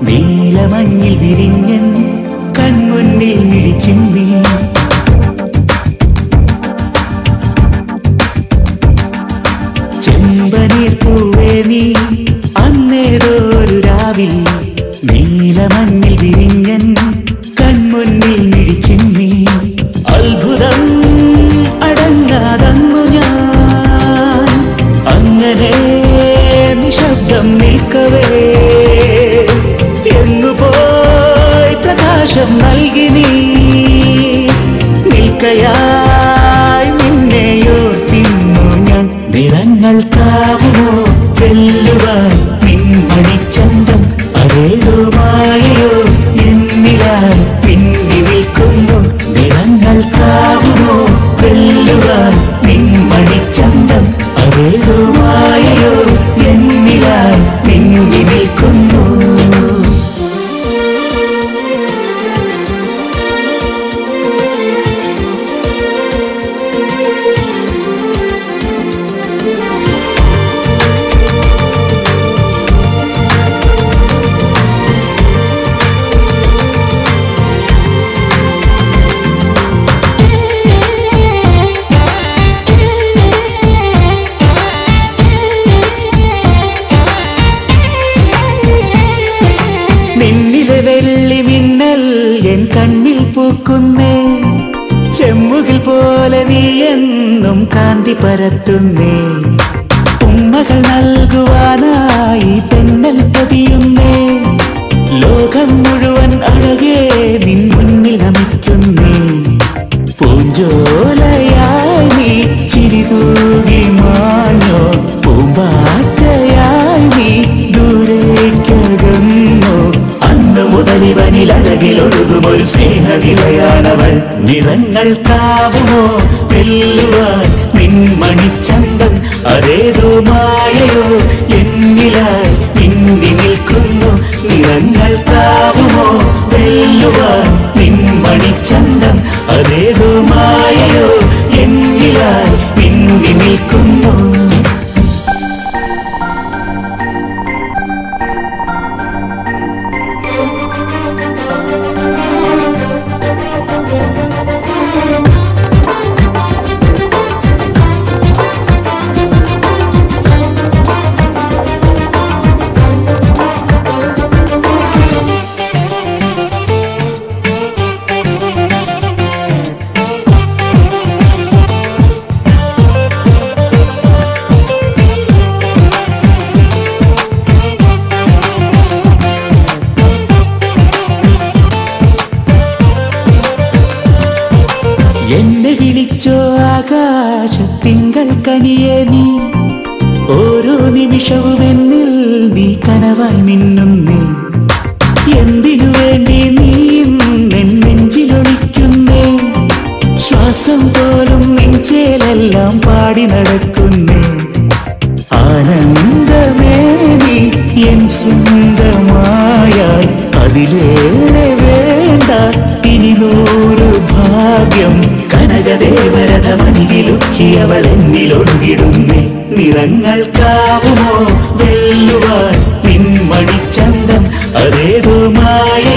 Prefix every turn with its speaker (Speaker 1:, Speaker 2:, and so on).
Speaker 1: നീലമഞ്ഞിൽ വിരിഞ്ഞൻ കൺമുന്നിൽ മിഴിച്ചിമ്മി ചെമ്പനീർ പൂവേ നീ അന്നേതൊരു രാവിൽ നീലമഞ്ഞിൽ വിരിഞ്ഞൻ കൺമുന്നിൽ മിഴിച്ചിമ്മി അത്ഭുതം അടങ്ങാതന്നു ഞാൻ അങ്ങനെ നിശബ്ദം നിൽക്കവേ എങ്ങുപോയി പ്രകാശം നൽകി നീ നിൽക്കയായി നിന്നെയോർത്തിന്നു ഞാൻ നിറങ്ങൾക്കാവുമോ വെല്ലുവാൻ നിൻമണിച്ചന്തം അതേതോ മായയോ എന്നിലായി പിന്നി നിൽക്കുന്നു നിറങ്ങൾക്കാവുമോ വെല്ലുവാൻ നിൻമണിച്ചന്തം അതേതോ മായയോ എന്നിലായി പിന്നി നിൽക്കുന്നു വെള്ളി മിന്നൽ എൻ കണ്ണിൽ പൂക്കുന്നേ ചെമ്മുകിൽ പോലെ നീ എന്നും കാന്തി പരത്തുന്നേ ഉമ്മകൾ നൽകുവാനായി തെന്നൽ പതിയുന്നേ ലോകം മുഴുവൻ അഴകേ നിൻ മുന്നിൽ നമിക്കുന്നേ പൂഞ്ചോലയായി നീ ചിരിതൂകി മാഞ്ഞോ പൂമ്പാറ്റയായി നീ ദൂരേക്കകന്നോ അന്ന് മുതലിവനിലഴകിലൊഴുകുമൊരു സ്നേഹനിലയാണവൾ നിറങ്ങൾക്കാവുമോ വെല്ലുവാൻ നിൻമണിച്ചന്തം അതേതോ മായയോ എന്നിലായി പിന്നി നിൽക്കുന്നു നിറങ്ങൾക്കാവുമോ വെല്ലുവാൻ നിൻമണിച്ചന്തം അതേതോ മായയോ എന്നിലായി പിന്നി നിൽക്കുന്നു എന്നെ വിളിച്ചോ ആകാശത്തിങ്കൾ കനിയേ നീ ഓരോ നിമിഷവും എന്നിൽ നീ കനവായി മിന്നുന്നേ എന്തിനു വേണ്ടി നീ എൻ നെഞ്ചിലൊളിക്കുന്നേ ശ്വാസം പോലും നെഞ്ചേലെല്ലാം പാടി നടക്കുന്നേ ആനന്ദമേ നീ എൻ സ്വന്തമായാൽ അതിലേറെ വേണ്ട ഇനി നൂറ് ഭാഗ്യം കനകദേവരഥമണിയിലുക്കിയവൾ എന്നിലൊഴുകിടുന്നേ നിറങ്ങൾക്കാവുമോ വെല്ലുവാൻ നിൻമണിച്ചന്തം അതേതോ മായ